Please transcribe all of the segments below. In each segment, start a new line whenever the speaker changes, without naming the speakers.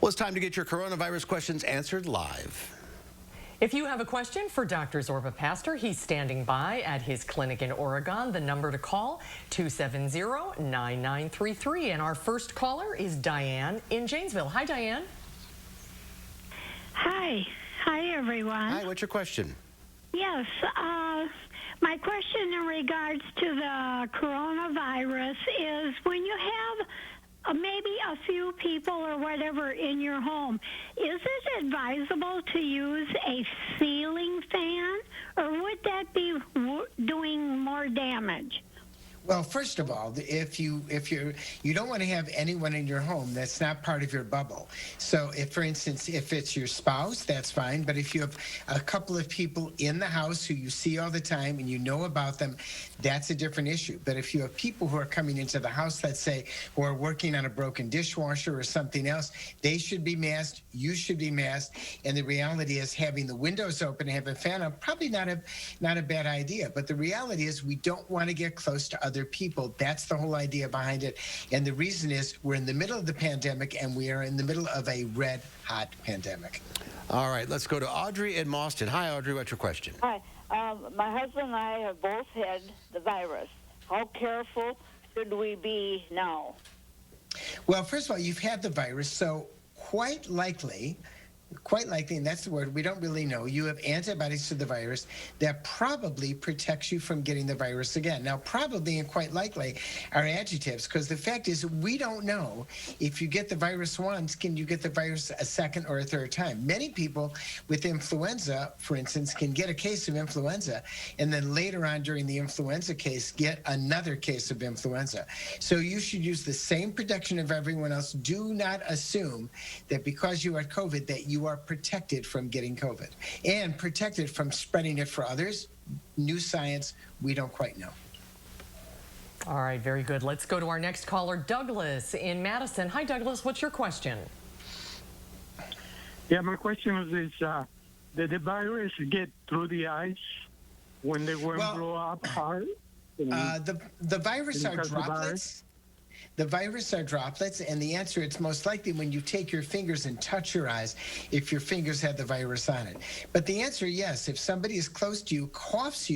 Well, it's time to get your coronavirus questions answered live.
If you have a question for Dr. Zorba Paster, he's standing by at his clinic in Oregon. The number to call, 270-9933. And our first caller is Diane in Janesville. Hi, Diane.
Hi. Hi, everyone.
Hi, what's your question?
Yes, my question in regards to the coronavirus is when you have maybe a few people or whatever in your home, is it advisable to use a ceiling fan, or would that be doing more damage?
Well, first of all, if you don't want to have anyone in your home that's not part of your bubble. So if, for instance, if it's your spouse, that's fine. But if you have a couple of people in the house who you see all the time and you know about them, that's a different issue. But if you have people who are coming into the house, let's say, who are working on a broken dishwasher or something else, they should be masked. You should be masked. And the reality is having the windows open and having a fan on, probably not a bad idea. But the reality is we don't want to get close to other people. That's the whole idea behind it. And the reason is we're in the middle of the pandemic, and we are in the middle of a red hot pandemic.
All right, let's go to Audrey in Mauston. Hi, Audrey, what's your question?
Hi. My husband and I have both had the virus. How careful should we be now?
Well, first of all, you've had the virus, so quite likely, and that's the word, we don't really know, you have antibodies to the virus that probably protects you from getting the virus again. Now, probably and quite likely are adjectives, because the fact is we don't know if you get the virus once, can you get the virus a second or a third time. Many people with influenza, for instance, can get a case of influenza and then later on during the influenza case get another case of influenza. So you should use the same protection of everyone else. Do not assume that because you had COVID that you are protected from getting COVID and protected from spreading it for others. New science, we don't quite know.
All right, very good. Let's go to our next caller, Douglas in Madison. Hi, Douglas. What's your question?
Yeah, my question was did the virus get through the eyes when they were blow up hard?
The virus are droplets. The virus are droplets, and the answer, it's most likely when you take your fingers and touch your eyes, if your fingers had the virus on it. But the answer, yes, if somebody is close to you, coughs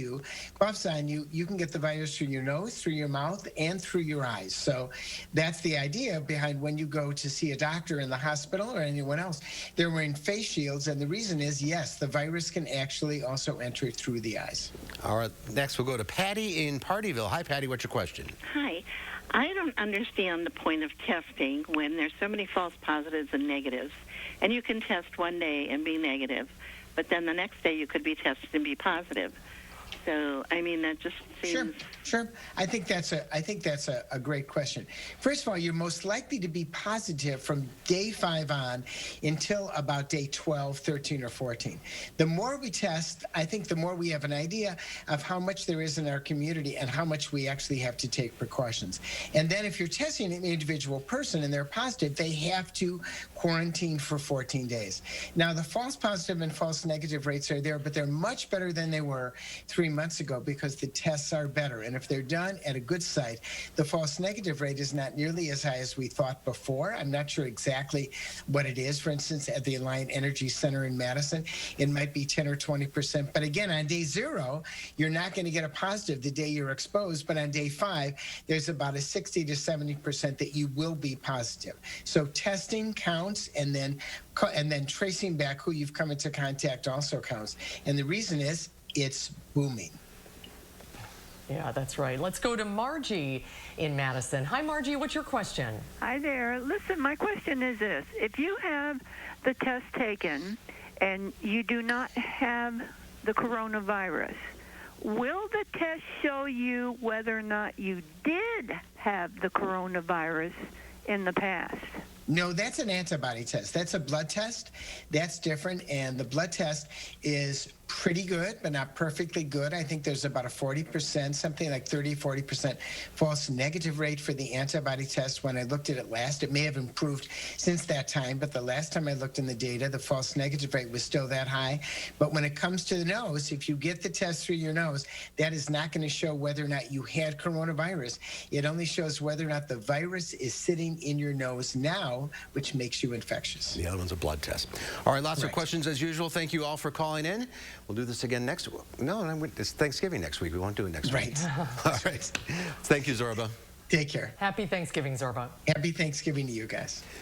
on you, you can get the virus through your nose, through your mouth, and through your eyes. So that's the idea behind when you go to see a doctor in the hospital or anyone else. They're wearing face shields, and the reason is, yes, the virus can actually also enter through the eyes.
All right, next we'll go to Patty in Partyville. Hi, Patty, what's your question?
Hi. I don't understand the point of testing when there's so many false positives and negatives. And you can test one day and be negative, but then the next day you could be tested and be positive. So, I mean, that just seems...
Sure. I think that's a great question. First of all, you're most likely to be positive from day 5 on until about day 12, 13, or 14. The more we test, I think the more we have an idea of how much there is in our community and how much we actually have to take precautions. And then if you're testing an individual person and they're positive, they have to quarantine for 14 days. Now, the false positive and false negative rates are there, but they're much better than they were 3 months ago because the tests are better. And if they're done at a good site, the false negative rate is not nearly as high as we thought before. I'm not sure exactly what it is. For instance, at the Alliant Energy Center in Madison, it might be 10 or 20%. But again, on day 0, you're not going to get a positive the day you're exposed. But on day 5, there's about a 60 to 70% that you will be positive. So testing counts, and then tracing back who you've come into contact also counts. And the reason is it's booming.
Yeah, that's right. Let's go to Margie in Madison. Hi, Margie. What's your question?
Hi there. Listen, my question is this. If you have the test taken and you do not have the coronavirus, will the test show you whether or not you did have the coronavirus in the past?
No, that's an antibody test. That's a blood test. That's different, and the blood test is pretty good, but not perfectly good. I think there's about a 40%, something like 30-40% false negative rate for the antibody test. When I looked at it last, it may have improved since that time, but the last time I looked in the data, the false negative rate was still that high. But when it comes to the nose, if you get the test through your nose, that is not going to show whether or not you had coronavirus. It only shows whether or not the virus is sitting in your nose now, which makes you infectious.
The other one's a blood test. All right, lots of questions as usual. Thank you all for calling in. We'll do this again next week. No, it's Thanksgiving next week. We won't do it next week. All right. Thank you, Zorba.
Take care.
Happy Thanksgiving, Zorba.
Happy Thanksgiving to you guys.